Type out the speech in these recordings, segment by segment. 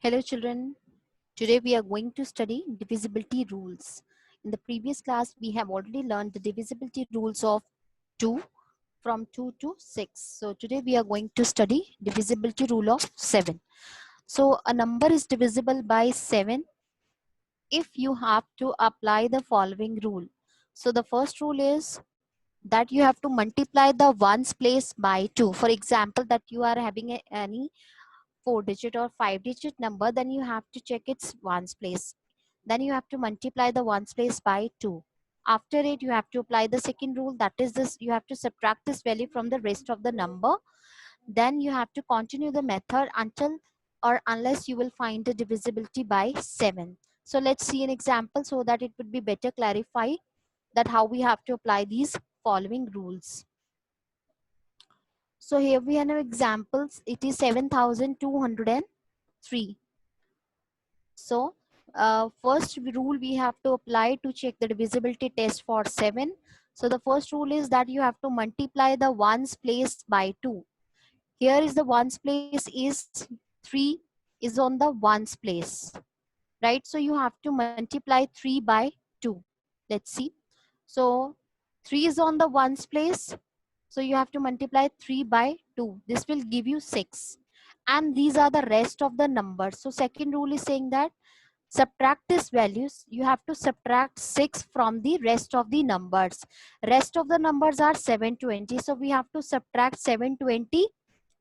Hello children, today we are going to study divisibility rules. In the previous class we have already learned the divisibility rules of 2 from 2 to 6. So today we are going to study divisibility rule of 7. So a number is divisible by 7 if you have to apply the following rule. So the first rule is that you have to multiply the ones place by 2. For example, that you are having any 4-digit or 5-digit number, then you have to check its ones place. Then you have to multiply the ones place by 2. After it, you have to apply the second rule, that is this, you have to subtract this value from the rest of the number. Then you have to continue the method until or unless you will find the divisibility by 7. So let's see an example so that it would be better clarify that how we have to apply these following rules. So here we have examples. It is 7,203. So first rule we have to apply to check the divisibility test for 7. So the first rule is that you have to multiply the ones place by 2. Here is the ones place is 3 is on the ones place, right? So you have to multiply 3 by 2. Let's see. So 3 is on the ones place. So you have to multiply 3 by 2. This will give you 6. And these are the rest of the numbers. So second rule is saying that subtract these values. You have to subtract 6 from the rest of the numbers. Rest of the numbers are 720. So we have to subtract 720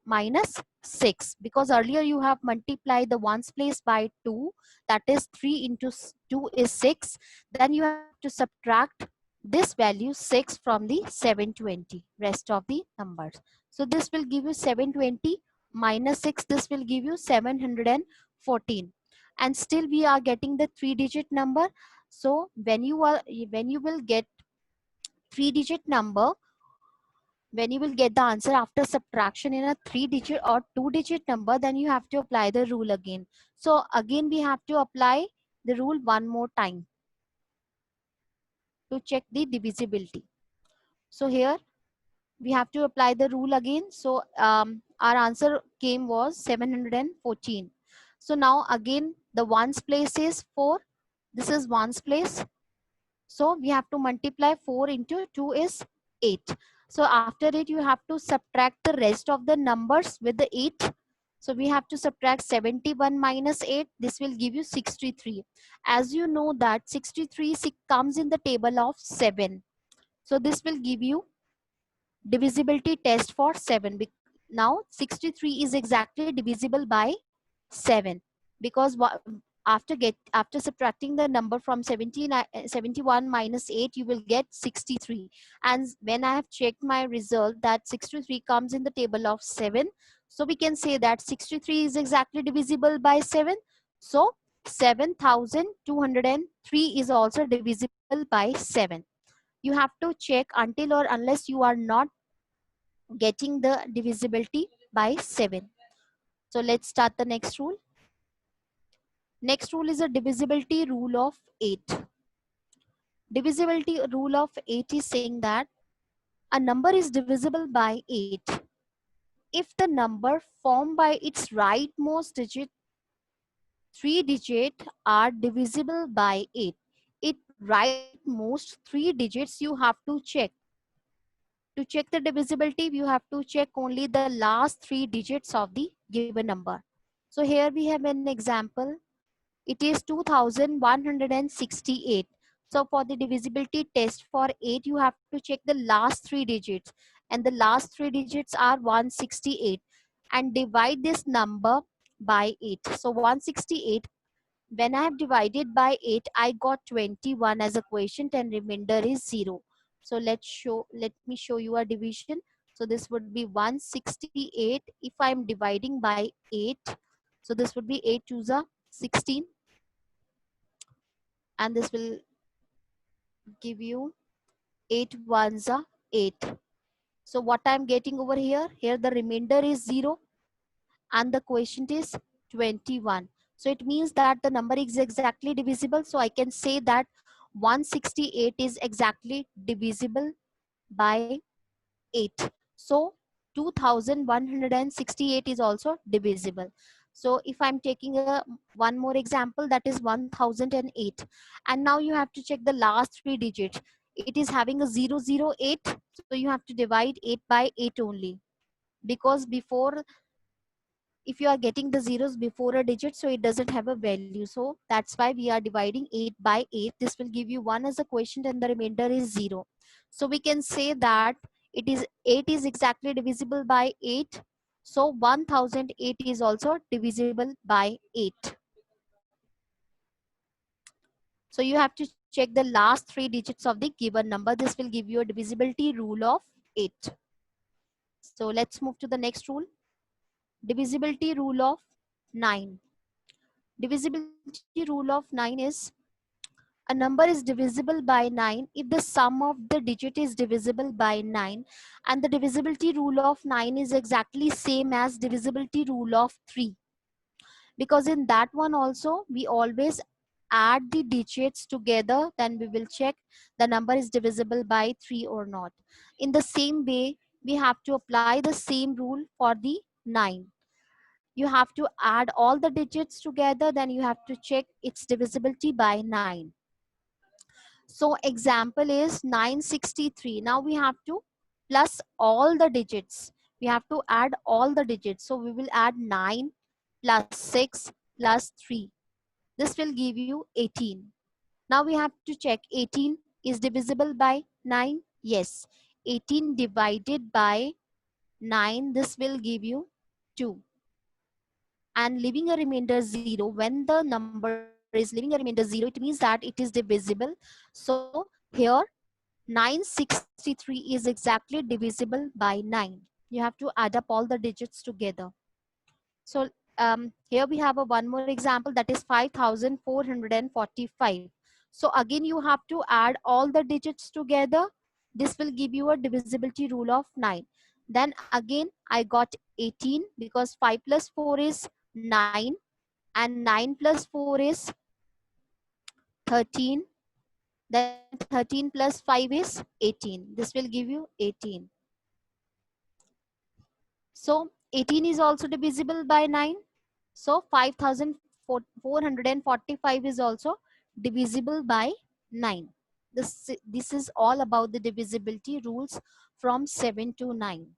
minus 6, because earlier you have multiplied the ones place by 2, that is 3 into 2 is 6. Then you have to subtract this value 6 from the 720 rest of the numbers. So this will give you 720 minus 6, this will give you 714, and still we are getting the 3-digit number. So when you will get 3-digit number, when you will get the answer after subtraction in a 3-digit or 2-digit number, then you have to apply the rule again. So again we have to apply the rule one more time to check the divisibility. So here we have to apply the rule again. So our answer came was 714. So now again the ones place is 4. This is ones place. So we have to multiply 4 into 2 is 8. So after it, you have to subtract the rest of the numbers with the 8. So we have to subtract 71 minus 8. This will give you 63. As you know that 63 comes in the table of 7. So this will give you divisibility test for 7. Now 63 is exactly divisible by 7, because after subtracting the number from 71 minus 8, you will get 63. And when I have checked my result that 63 comes in the table of 7, so we can say that 63 is exactly divisible by 7. So 7203 is also divisible by 7. You have to check until or unless you are not getting the divisibility by 7. So let's start the next rule. Next rule is a divisibility rule of 8. Divisibility rule of 8 is saying that a number is divisible by 8 if the number formed by its rightmost digit, 3 digit, are divisible by 8. It rightmost 3 digits you have to check. To check the divisibility, you have to check only the last 3 digits of the given number. So here we have an example. It is 2168. So for the divisibility test for 8, you have to check the last 3 digits. And the last 3 digits are 168. And divide this number by 8. So 168, when I have divided by 8, I got 21 as a quotient and remainder is 0. So let me show you a division. So this would be 168 if I am dividing by 8. So this would be 8 to the 16. And this will give you 8 ones are 8. So what I'm getting over here, the remainder is 0 and the quotient is 21. So it means that the number is exactly divisible. So I can say that 168 is exactly divisible by 8. So 2168 is also divisible. So if I'm taking a one more example, that is 1008, and now you have to check the last three digits. It is having a 008, so you have to divide 8 by 8 only, because before, if you are getting the zeros before a digit, so it doesn't have a value. So that's why we are dividing 8 by 8. This will give you 1 as a quotient and the remainder is 0. So we can say that it is 8 is exactly divisible by 8. So 1008 is also divisible by 8. So you have to check the last three digits of the given number. This will give you a divisibility rule of 8. So let's move to the next rule. Divisibility rule of 9. Divisibility rule of 9 is a number is divisible by 9 if the sum of the digit is divisible by 9, and the divisibility rule of 9 is exactly same as divisibility rule of 3, because in that one also we always add the digits together, then we will check the number is divisible by 3 or not. In the same way, we have to apply the same rule for the 9. You have to add all the digits together, then you have to check its divisibility by 9. So example is 963. Now we have to plus all the digits. We have to add all the digits. So we will add 9 plus 6 plus 3. This will give you 18. Now we have to check 18 is divisible by 9. Yes. 18 divided by 9, this will give you 2. And leaving a remainder 0, when the number is leaving a remainder 0, it means that it is divisible. So here 963 is exactly divisible by 9. You have to add up all the digits together. So here we have a one more example, that is 5445. So again you have to add all the digits together. This will give you a divisibility rule of 9. Then again I got 18, because 5 plus 4 is 9, and 9 plus 4 is 13. Then 13 plus 5 is 18. This will give you 18. So 18 is also divisible by 9. So 5445 is also divisible by 9. This is all about the divisibility rules from 7 to 9.